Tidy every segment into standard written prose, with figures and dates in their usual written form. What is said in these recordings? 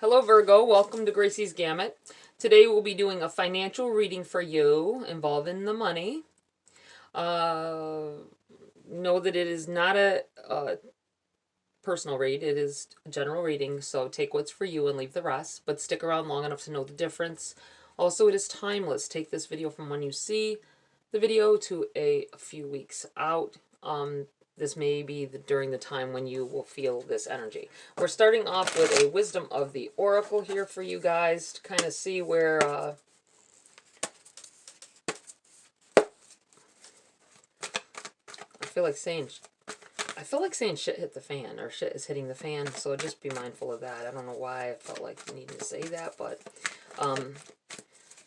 Hello Virgo, welcome to Gracie's Gamut. Today we'll be doing a financial reading for you involving the money. Know that it is not a personal read, it is a general reading, so take what's for you and leave the rest, but stick around long enough to know the difference. Also, it is timeless. Take this video from when you see the video to a few weeks out. This may be during the time when you will feel this energy. We're starting off with a Wisdom of the Oracle here for you guys to kind of see where I feel like saying shit hit the fan, or shit is hitting the fan, so just be mindful of that. I don't know why I felt like needing to say that, but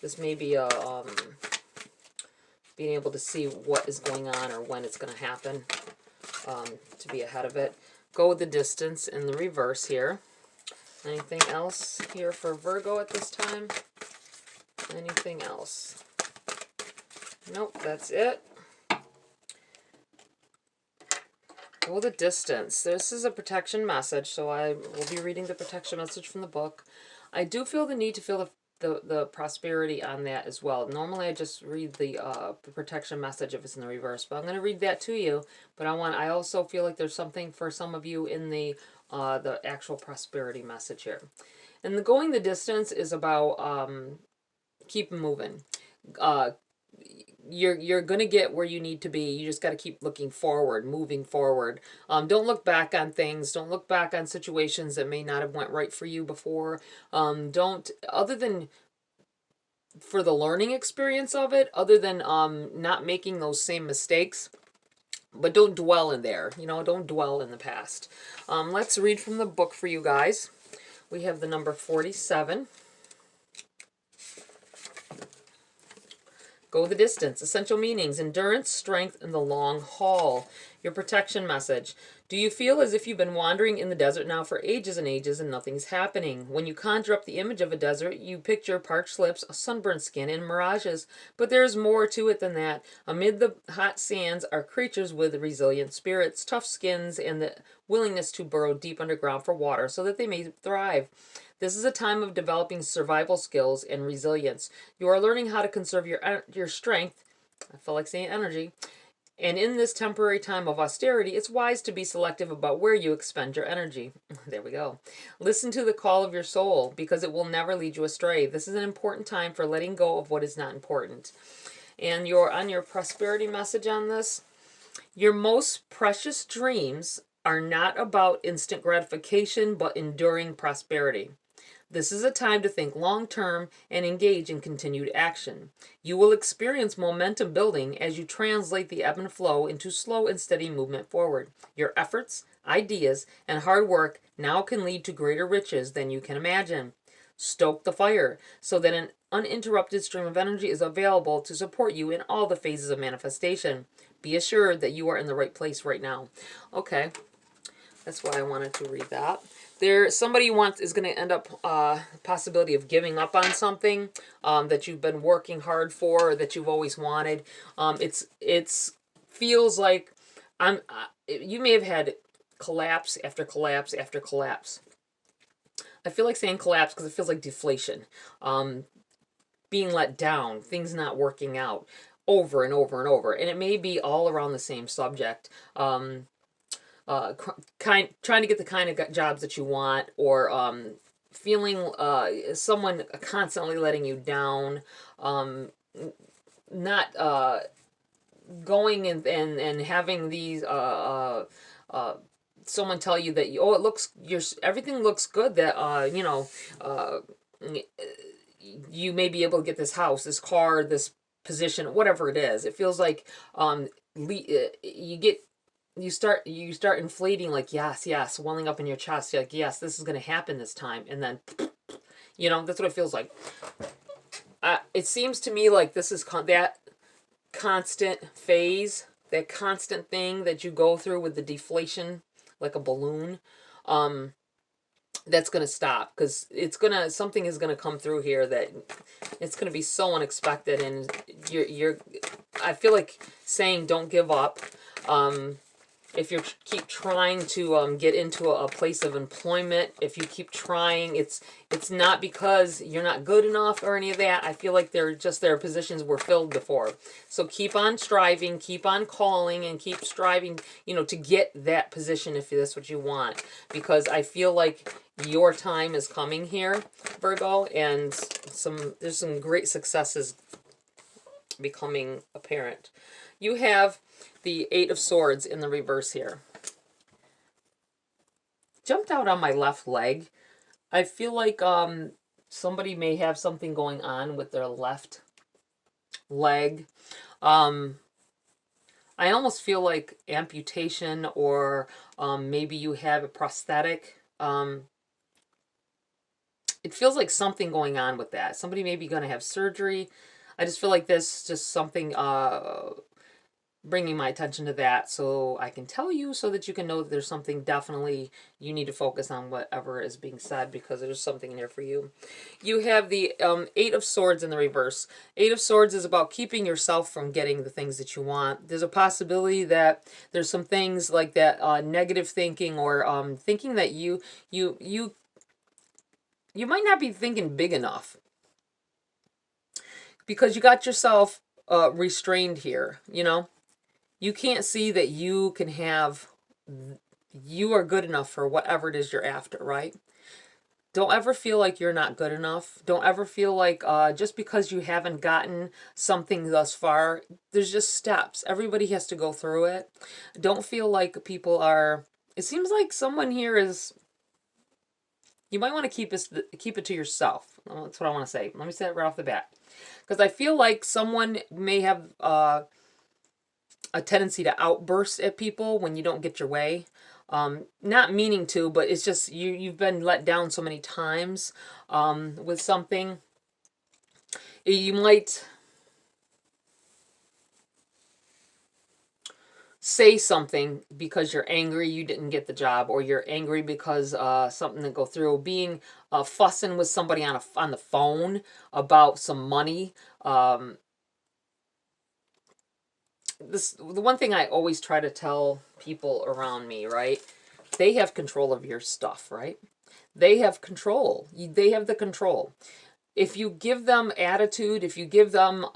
this may be a being able to see what is going on or when it's going to happen. To be ahead of it. Go the distance in the reverse here. Anything else here for Virgo at this time? Anything else? Nope, that's it. Go the distance. This is a protection message, so I will be reading the protection message from the book. I do feel the need to feel the prosperity on that as well. Normally I just read the protection message if it's in the reverse, but I'm going to read that to you. But I also feel like there's something for some of you in the actual prosperity message here. And the going the distance is about keep moving. You're going to get where you need to be. You just got to keep looking forward, moving forward. Don't look back on things. Don't look back on situations that may not have went right for you before. Other than for the learning experience of it, other than not making those same mistakes, but don't dwell in there. Don't dwell in the past. Let's read from the book for you guys. We have the number 47. Go the distance. Essential meanings: endurance, strength, and the long haul. Your protection message. Do you feel as if you've been wandering in the desert now for ages and ages and nothing's happening? When you conjure up the image of a desert, you picture parched lips, a sunburned skin, and mirages. But there is more to it than that. Amid the hot sands are creatures with resilient spirits, tough skins, and the willingness to burrow deep underground for water so that they may thrive. This is a time of developing survival skills and resilience. You are learning how to conserve your strength, I feel like saying energy, and in this temporary time of austerity, it's wise to be selective about where you expend your energy. There we go. Listen to the call of your soul, because it will never lead you astray. This is an important time for letting go of what is not important. And on your prosperity message on this, your most precious dreams are not about instant gratification, but enduring prosperity. This is a time to think long-term and engage in continued action. You will experience momentum building as you translate the ebb and flow into slow and steady movement forward. Your efforts, ideas, and hard work now can lead to greater riches than you can imagine. Stoke the fire so that an uninterrupted stream of energy is available to support you in all the phases of manifestation. Be assured that you are in the right place right now. Okay, that's why I wanted to read that. Somebody is going to end up possibility of giving up on something that you've been working hard for, or that you've always wanted. It's feels like you may have had collapse after collapse after collapse. I feel like saying collapse because it feels like deflation, being let down, things not working out over and over and over, and it may be all around the same subject. Trying to get the kind of jobs that you want, or feeling someone constantly letting you down, not going and having these someone tell you that everything looks good, that you may be able to get this house, this car, this position, whatever it is. It feels like you start inflating, like yes, welling up in your chest. You're like, yes, this is going to happen this time. And then, that's what it feels like. It seems to me like this is that constant phase, that constant thing that you go through with the deflation, like a balloon. That's going to stop, because something is going to come through here that it's going to be so unexpected. And I feel like saying don't give up. if you keep trying to get into a place of employment, if you keep trying, it's not because you're not good enough or any of that. I feel like they're just their positions were filled before. So keep on striving, keep on calling, and keep striving, you know, to get that position if that's what you want. Because I feel like your time is coming here, Virgo, and there's some great successes becoming apparent. You have the Eight of Swords in the reverse here. Jumped out on my left leg. I feel like somebody may have something going on with their left leg. I almost feel like amputation, or maybe you have a prosthetic. It feels like something going on with that. Somebody may be going to have surgery. I just feel like this just something bringing my attention to that, so I can tell you, so that you can know that there's something definitely you need to focus on whatever is being said, because there's something in there for you. You have the Eight of Swords in the reverse. Eight of Swords is about keeping yourself from getting the things that you want. There's a possibility that there's some things like that, negative thinking, or thinking that you might not be thinking big enough, because you got yourself restrained here, you know? You can't see that you can have, you are good enough for whatever it is you're after, right? Don't ever feel like you're not good enough. Don't ever feel like just because you haven't gotten something thus far, there's just steps. Everybody has to go through it. Don't feel like people are, it seems like someone here is, you might want to keep it to yourself. That's what I want to say. Let me say it right off the bat. Because I feel like someone may have a tendency to outburst at people when you don't get your way. Not meaning to, but it's just you've been let down so many times with something. You might say something because you're angry you didn't get the job, or you're angry because something didn't go through. Being fussing with somebody on the phone about some money. The one thing I always try to tell people around me, right? They have control of your stuff, right? They have control. They have the control. If you give them attitude, if you give them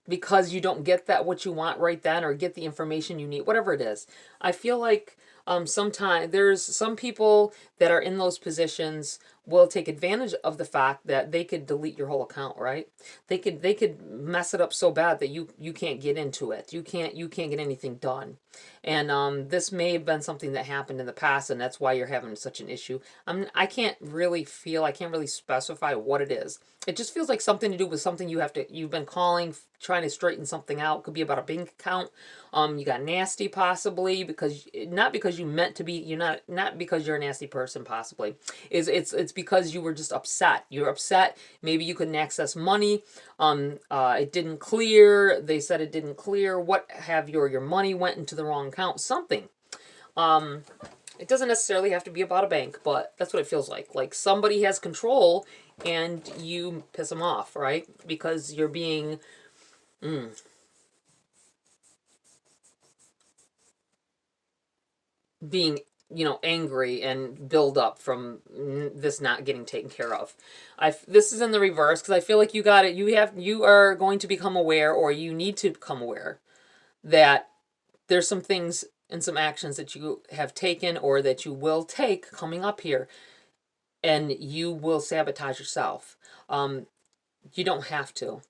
because you don't get what you want right then, or get the information you need, whatever it is, I feel like sometimes there's some people that are in those positions will take advantage of the fact that they could delete your whole account, right? They could mess it up so bad that you can't get into it. You can't get anything done. And this may have been something that happened in the past, and that's why you're having such an issue. I can't really specify what it is. It just feels like something to do with something you've been calling, trying to straighten something out. Could be about a bank account. You got nasty possibly, not because you meant to be, you're not because you're a nasty person possibly. It's because you were just upset. You're upset. Maybe you couldn't access money. It didn't clear. They said it didn't clear. What have you, or your money went into the wrong account. Something. It doesn't necessarily have to be about a bank, but that's what it feels like. Like somebody has control and you piss them off, right? Because you're being angry and build up from this not getting taken care of. This is in the reverse, because I feel like you are going to become aware, or you need to become aware, that there's some things and some actions that you have taken, or that you will take coming up here, and you will sabotage yourself. You don't have to.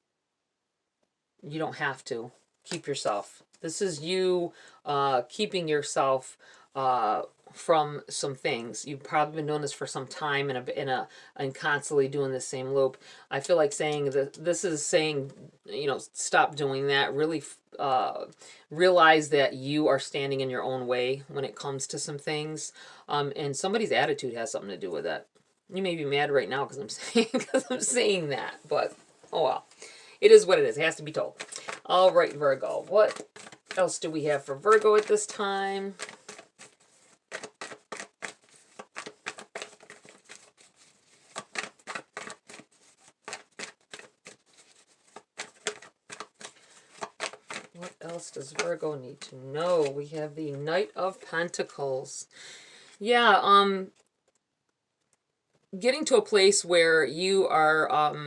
You don't have to. Keep yourself. This is you keeping yourself from some things. You've probably been doing this for some time and constantly doing the same loop. I feel like saying that this is saying, stop doing that. Really realize that you are standing in your own way when it comes to some things. And somebody's attitude has something to do with that. You may be mad right now because I'm saying that, but oh well. It is what it is. It has to be told. All right, Virgo. What else do we have for Virgo at this time? What else does Virgo need to know? We have the Knight of Pentacles. Yeah, getting to a place where you are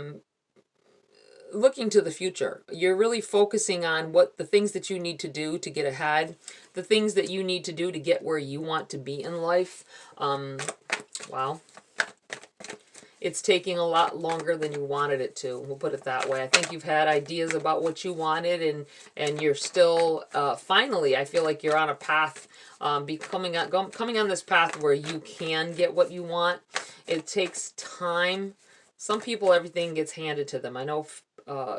looking to the future. You're really focusing on what the things that you need to do to get ahead, the things that you need to do to get where you want to be in life. Wow. It's taking a lot longer than you wanted it to. We'll put it that way. I think you've had ideas about what you wanted, and you're still, finally, I feel like you're on a path, coming on this path where you can get what you want. It takes time. Some people, everything gets handed to them. I know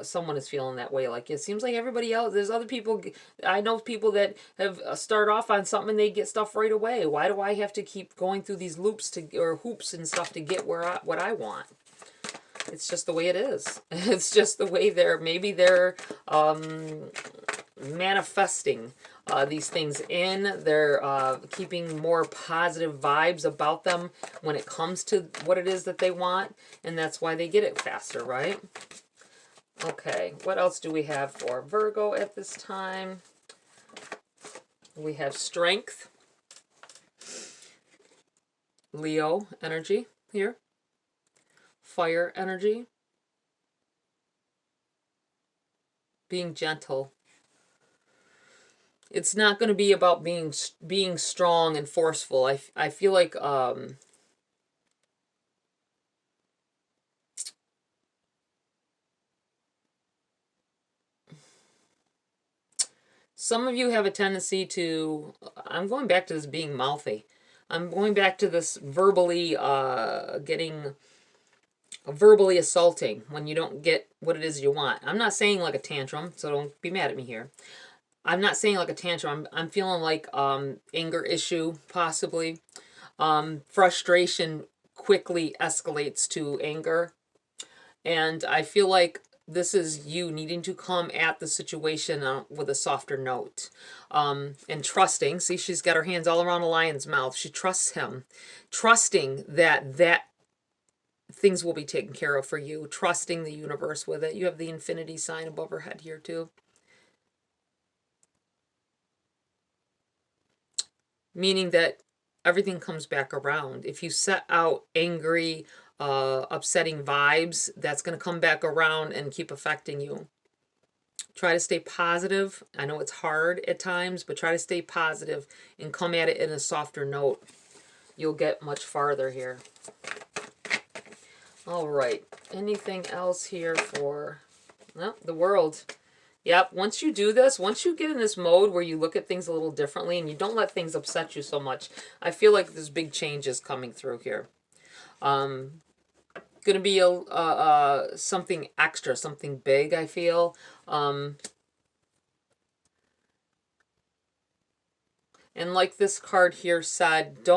someone is feeling that way. Like, it seems like everybody else, there's other people, I know people that have start off on something and they get stuff right away. Why do I have to keep going through these loops or hoops and stuff to get what I want? It's just the way it is. It's just the way maybe they're manifesting these things in. They're keeping more positive vibes about them when it comes to what it is that they want, and that's why they get it faster, right? Okay, what else do we have for Virgo at this time? We have Strength, Leo energy here, Fire energy, being gentle. It's not going to be about being strong and forceful. I feel like some of you have a tendency to, I'm going back to this being mouthy. I'm going back to this verbally verbally assaulting when you don't get what it is you want. I'm not saying like a tantrum, so don't be mad at me here. I'm not saying like a tantrum. I'm feeling like anger issue, possibly. Frustration quickly escalates to anger. And I feel like this is you needing to come at the situation with a softer note. And trusting. See, she's got her hands all around a lion's mouth. She trusts him. Trusting that things will be taken care of for you. Trusting the universe with it. You have the infinity sign above her head here too. Meaning that everything comes back around. If you set out angry, upsetting vibes, that's going to come back around and keep affecting you. Try to stay positive. I know it's hard at times, but try to stay positive and come at it in a softer note. You'll get much farther here. All right. Anything else here for the World? Yep, once you do this, once you get in this mode where you look at things a little differently and you don't let things upset you so much, I feel like there's big changes coming through here. Going to be something extra, something big, I feel. And like this card here said,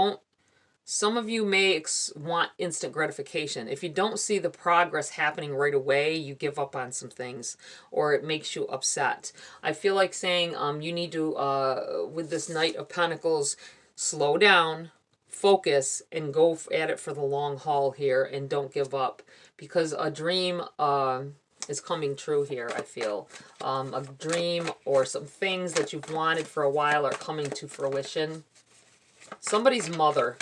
some of you may want instant gratification. If you don't see the progress happening right away, you give up on some things, or it makes you upset. I feel like saying you need to, with this Knight of Pentacles, slow down, focus, and go at it for the long haul here, and don't give up. Because a dream is coming true here, I feel. A dream or some things that you've wanted for a while are coming to fruition. Somebody's mother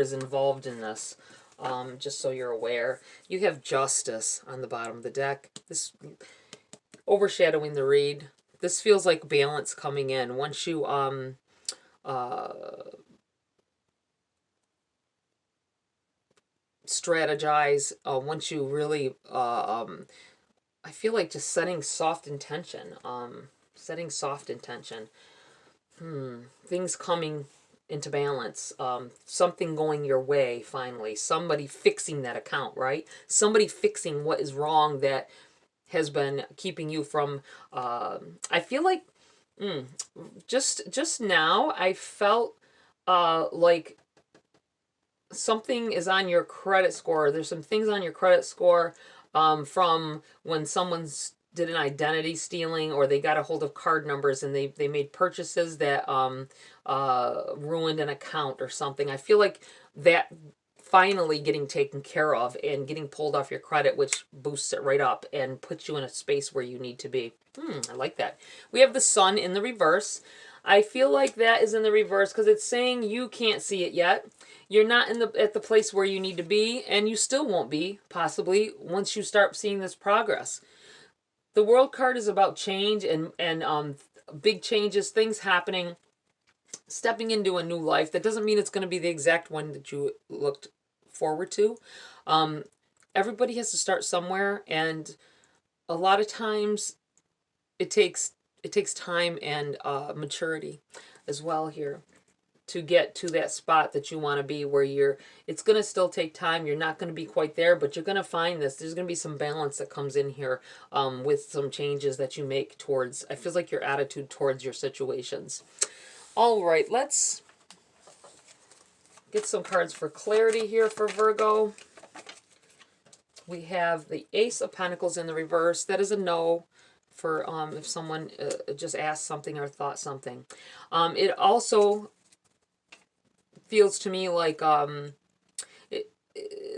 is involved in this, just so you're aware. You have Justice on the bottom of the deck. This overshadowing the read. This feels like balance coming in. Once you strategize, once you really, I feel like just setting soft intention. Things coming into balance, something going your way finally, somebody fixing that account, right? Somebody fixing what is wrong that has been keeping you from, I feel like, just now, I felt like something is on your credit score. There's some things on your credit score from when someone's did an identity stealing, or they got a hold of card numbers and they made purchases that ruined an account or something. I feel like that finally getting taken care of and getting pulled off your credit, which boosts it right up and puts you in a space where you need to be. I like that. We have the Sun in the reverse. I feel like that is in the reverse because it's saying you can't see it yet. You're not at the place where you need to be, and you still won't be, possibly, once you start seeing this progress. The World card is about change and big changes, things happening, stepping into a new life. That doesn't mean it's going to be the exact one that you looked forward to. Everybody has to start somewhere, and a lot of times it takes time and maturity as well here to get to that spot that you want to be, where it's going to still take time. You're not going to be quite there, but you're going to find this. There's going to be some balance that comes in here with some changes that you make towards, I feel like, your attitude towards your situations. All right, let's get some cards for clarity here for Virgo. We have the Ace of Pentacles in the reverse. That is a no for if someone just asked something or thought something. It also feels to me like the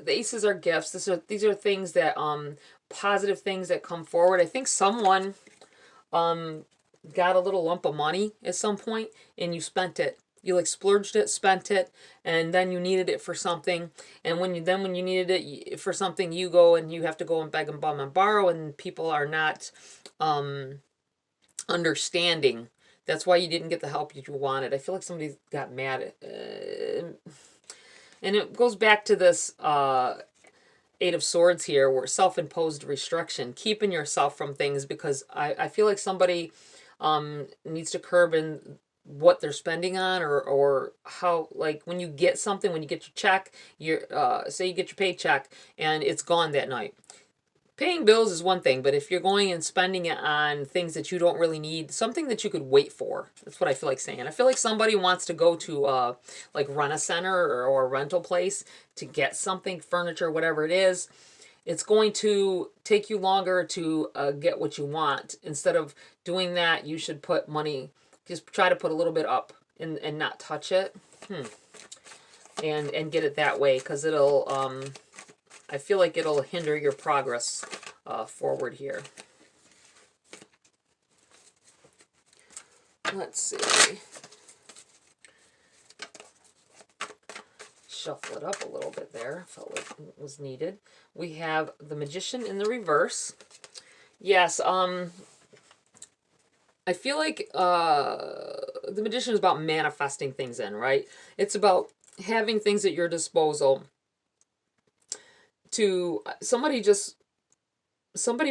aces are gifts. These are things that positive things that come forward. I think someone got a little lump of money at some point and you spent it. You like splurged it, spent it, and then you needed it for something. And when you needed it for something, you go and you have to go and beg and bum and borrow, and people are not understanding. That's why you didn't get the help that you wanted. I feel like somebody got mad. And it goes back to this Eight of Swords here, where self-imposed restriction, keeping yourself from things, because I feel like somebody needs to curb in what they're spending on, or how, like, when you get something, when you get your check, say you get your paycheck and it's gone that night. Paying bills is one thing, but if you're going and spending it on things that you don't really need, something that you could wait for, that's what I feel like saying. I feel like somebody wants to go to like rent a center or a rental place to get something, furniture, whatever it is. It's going to take you longer to get what you want. Instead of doing that, you should put money, just try to put a little bit up and not touch it. And get it that way, because it'll I feel like it'll hinder your progress forward here. Let's see. Shuffle it up a little bit there. Felt like it was needed. We have the Magician in the reverse. Yes, I feel like the Magician is about manifesting things in, right? It's about having things at your disposal. To somebody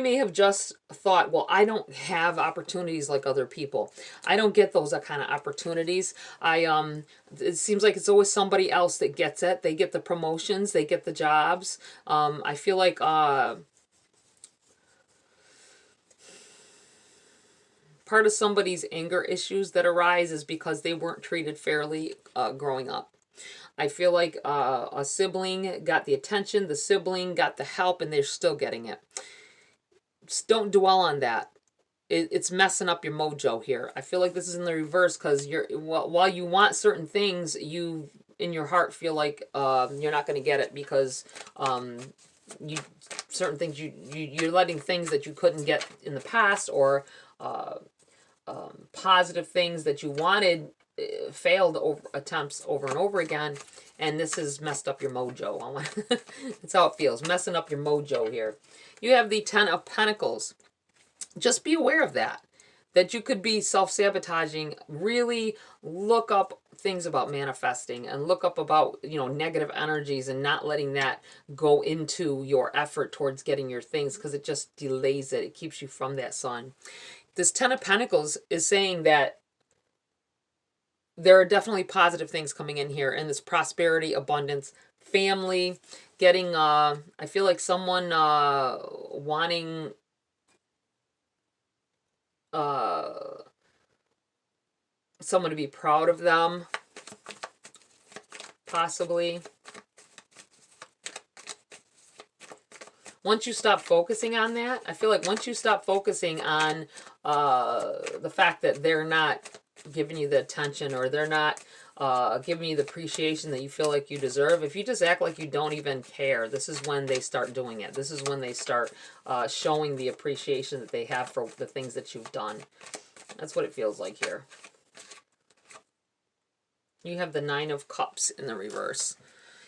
may have just thought, well, I don't have opportunities like other people. I don't get those kind of opportunities. It seems like it's always somebody else that gets it. They get the promotions, they get the jobs. I feel like part of somebody's anger issues that arise is because they weren't treated fairly growing up. I feel like a sibling got the attention, the sibling got the help, and they're still getting it. Just don't dwell on that. It's messing up your mojo here. I feel like this is in the reverse, because while you want certain things, you in your heart feel like you're not going to get it, because certain things you're letting things that you couldn't get in the past, or positive things that you wanted failed attempts over and over again, and this has messed up your mojo. That's how it feels, messing up your mojo here. You have the Ten of Pentacles. Just be aware of that you could be self-sabotaging. Really look up things about manifesting, and look up about, negative energies, and not letting that go into your effort towards getting your things, because it just delays it. It keeps you from that sun. This Ten of Pentacles is saying that there are definitely positive things coming in here, and this prosperity, abundance, family, getting, I feel like someone wanting someone to be proud of them, possibly. Once you stop focusing on that, I feel like once you stop focusing on the fact that they're not giving you the attention, or they're not giving you the appreciation that you feel like you deserve. If you just act like you don't even care, this is when they start doing it. This is when they start showing the appreciation that they have for the things that you've done. That's what it feels like here. You have the Nine of Cups in the reverse.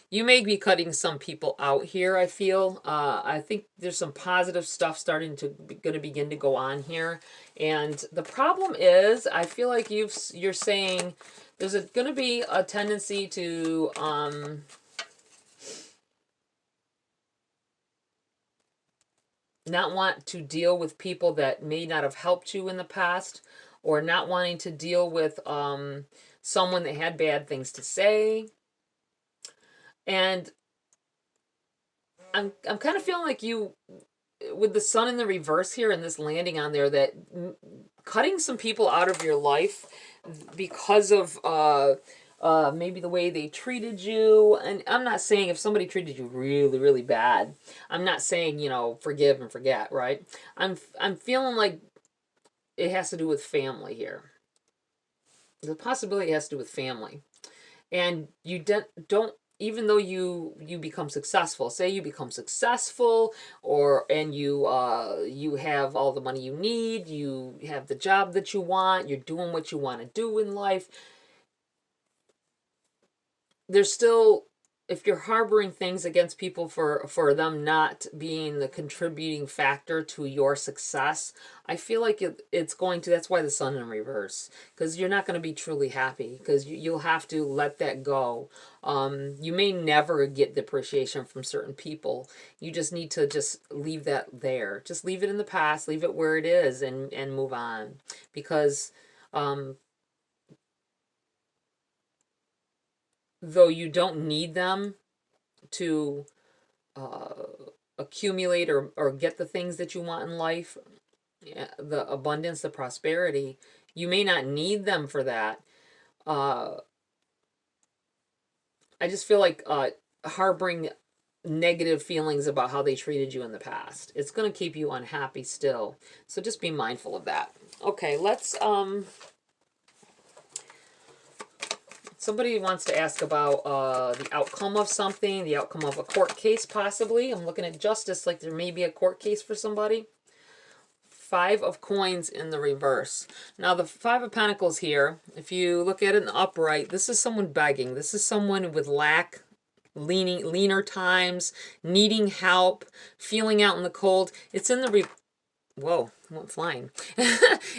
You may be cutting some people out here, I feel. I think there's some positive stuff starting to begin to go on here. And the problem is, I feel like you're saying there's going to be a tendency to not want to deal with people that may not have helped you in the past, or not wanting to deal with someone that had bad things to say. And I'm kind of feeling like you, with the sun in the reverse here and this landing on there, that cutting some people out of your life because of maybe the way they treated you. And I'm not saying if somebody treated you really, really bad, I'm not saying, you know, forgive and forget, right? I'm feeling like it has to do with family here. The possibility has to do with family. And you don't, even though you become successful, say you become successful, and you have all the money you need, you have the job that you want, you're doing what you want to do in life, there's still, if you're harboring things against people for them not being the contributing factor to your success, I feel like it's going to, that's why the sun in reverse, because you're not going to be truly happy, because you'll have to let that go. You may never get the appreciation from certain people. You just need to just leave that there. Just leave it in the past, leave it where it is, and move on. Because though you don't need them to accumulate or get the things that you want in life, the abundance, the prosperity, you may not need them for that. I just feel like harboring negative feelings about how they treated you in the past, it's going to keep you unhappy still. So just be mindful of that. Okay, let's somebody wants to ask about the outcome of something, the outcome of a court case, possibly. I'm looking at justice, like there may be a court case for somebody. Five of Coins in the reverse. Now, the Five of Pentacles here, if you look at it in the upright, this is someone begging. This is someone with leaner times, needing help, feeling out in the cold. It's in the whoa, I went flying.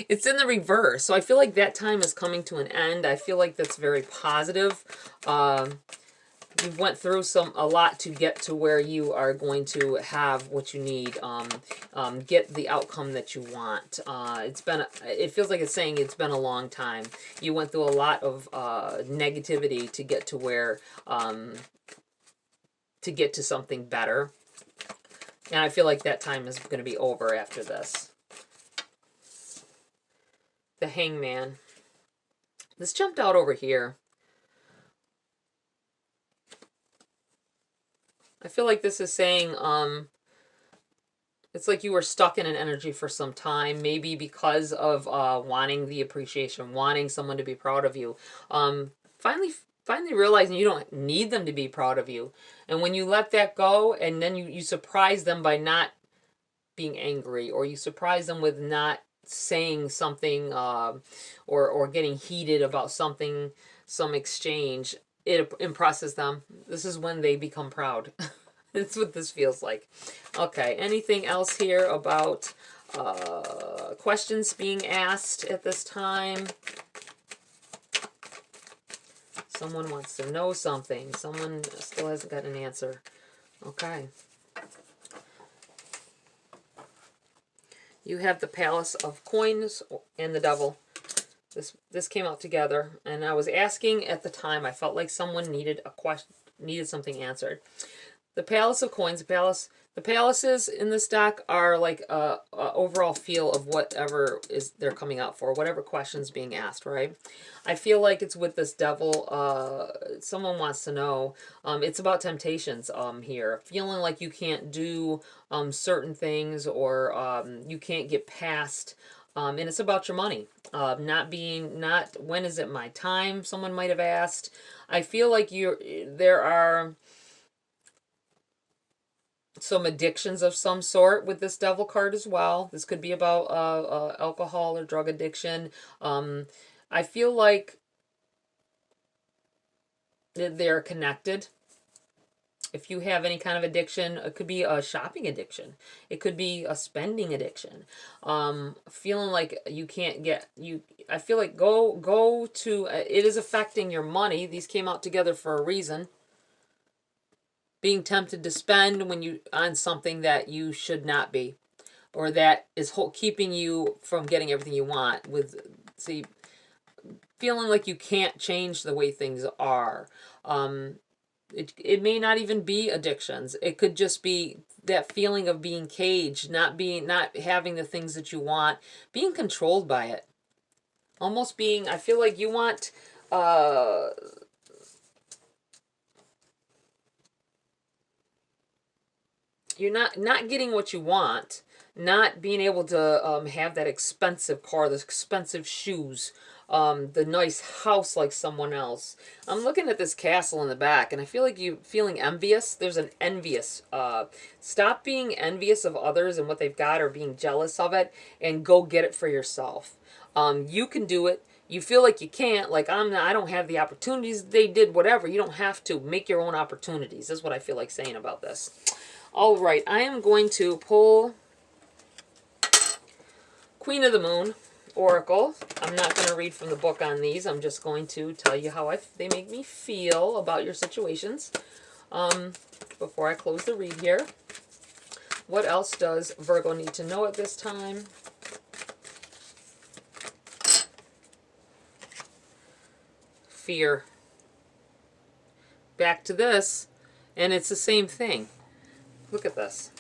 It's in the reverse. So I feel like that time is coming to an end. I feel like that's very positive. You went through a lot to get to where you are going to have what you need, get the outcome that you want. It feels like it's saying it's been a long time. You went through a lot of negativity to get to where, to get to something better. And I feel like that time is going to be over after this. The Hangman. This jumped out over here. I feel like this is saying, it's like you were stuck in an energy for some time, maybe because of wanting the appreciation, wanting someone to be proud of you. Finally realizing you don't need them to be proud of you. And when you let that go, and then you surprise them by not being angry, or you surprise them with not saying something, or getting heated about something, some exchange, it impresses them. This is when they become proud. That's what this feels like. Okay, anything else here about questions being asked at this time? Someone wants to know something. Someone still hasn't got an answer. Okay. You have the Palace of Coins and the Devil. This came out together, and I was asking at the time. I felt like someone needed something answered. The Palace of Coins, the palaces in this deck are like a overall feel of whatever is they're coming out for, whatever question's being asked, right? I feel like it's with this Devil. Someone wants to know. It's about temptations here. Feeling like you can't do certain things, or you can't get past And it's about your money. Not when is it my time, someone might have asked. I feel like there are some addictions of some sort with this devil card as well. This could be about alcohol or drug addiction. I feel like they're connected. If you have any kind of addiction, it could be a shopping addiction. It could be a spending addiction. Feeling like you can't get you. I feel like go to. It is affecting your money. These came out together for a reason. Being tempted to spend when you on something that you should not be, or that is keeping you from getting everything you want. Feeling like you can't change the way things are. It may not even be addictions. It could just be that feeling of being caged, not having the things that you want, being controlled by it. Almost being, I feel like you want you're not getting what you want, not being able to have that expensive car, those expensive shoes, the nice house like someone else. I'm looking at this castle in the back, and I feel like you feeling envious. There's an envious. Stop being envious of others and what they've got, or being jealous of it, and go get it for yourself. You can do it. You feel like you can't, like I don't have the opportunities. They did whatever. You don't have to. Make your own opportunities. That's what I feel like saying about this. All right, I am going to pull Queen of the Moon Oracle. I'm not going to read from the book on these. I'm just going to tell you how they make me feel about your situations. Before I close the read here. What else does Virgo need to know at this time? Fear. Back to this, and it's the same thing. Look at this.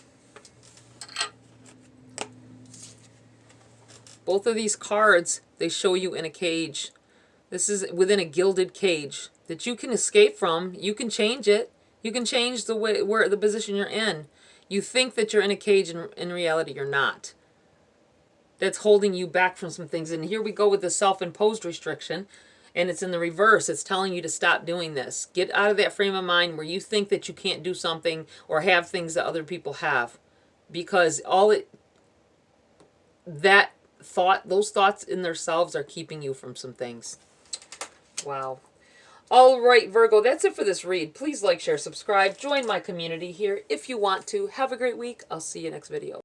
Both of these cards, they show you in a cage. This is within a gilded cage that you can escape from. You can change it. You can change the position you're in. You think that you're in a cage, and in reality you're not. That's holding you back from some things. And here we go with the self-imposed restriction. And it's in the reverse. It's telling you to stop doing this. Get out of that frame of mind where you think that you can't do something or have things that other people have. Because those thoughts in themselves are keeping you from some things. Wow. All right, Virgo, that's it for this read. Please like, share, subscribe. Join my community here if you want to. Have a great week. I'll see you next video.